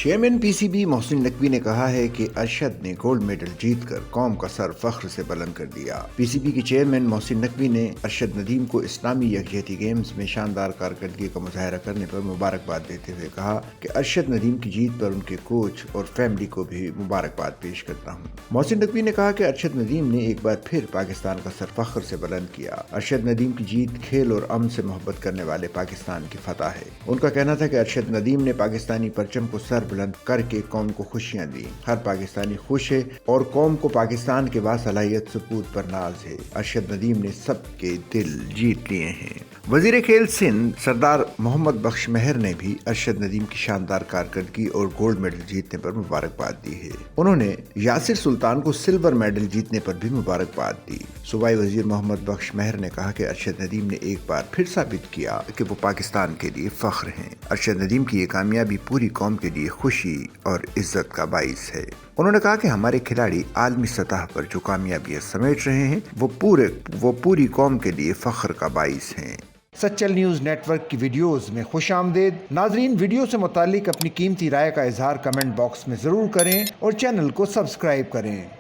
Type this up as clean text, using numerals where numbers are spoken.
Chairman PCB Mohsin Naqvi ने कहा है कि अरशद ने गोल्ड मेडल जीतकर कौम का सर फख्र से बुलंद कर दिया। पीसीबी के चेयरमैन मोहसिन नकवी ने अरशद नदीम को इस्लामी यकजहती गेम्स में शानदार कारकर्दगी का मुजाहरा करने पर मुबारकबाद देते हुए कहा कि अरशद नदीम की जीत पर उनके कोच और फैमिली को भी मुबारकबाद पेश करता हूँ। मोहसिन नकवी ने कहा कि अरशद नदीम ने एक बार फिर पाकिस्तान का सर फख्र से बुलंद किया। अरशद नदीम की जीत खेल और अमन से मोहब्बत करने वाले पाकिस्तान की फतह है। उनका कहना था कि अरशद नदीम ने पाकिस्तानी परचम को सर बुलंद करके कौम को खुशियां दी। हर पाकिस्तानी खुश है और कौम को पाकिस्तान के बासलाहियत सपूत पर नाज है। अरशद नदीम ने सबके दिल जीत लिए हैं। वजीर खेल सिंध सरदार मोहम्मद बख्श मेहर ने भी अरशद नदीम की शानदार कारकर्दगी और गोल्ड मेडल जीतने पर मुबारकबाद दी है। उन्होंने यासिर सुल्तान को सिल्वर मेडल जीतने पर भी मुबारकबाद दी। सूबाई वजीर मोहम्मद बख्श मेहर ने कहा कि अरशद नदीम ने एक बार फिर साबित किया कि वो पाकिस्तान के लिए फख्र हैं। अरशद नदीम की ये कामयाबी पूरी कौम के लिए खुशी और इज्जत का बाइस है। उन्होंने कहा कि हमारे खिलाड़ी आलमी सतह पर जो कामयाबियां समेट रहे हैं वो पूरी कौम के लिए फख्र का बाइस हैं। सच्चल न्यूज़ नेटवर्क की वीडियोस में खुशामदीद। नाजरीन, वीडियो से मुतालिक अपनी कीमती राय का इजहार कमेंट बॉक्स में ज़रूर करें और चैनल को सब्सक्राइब करें।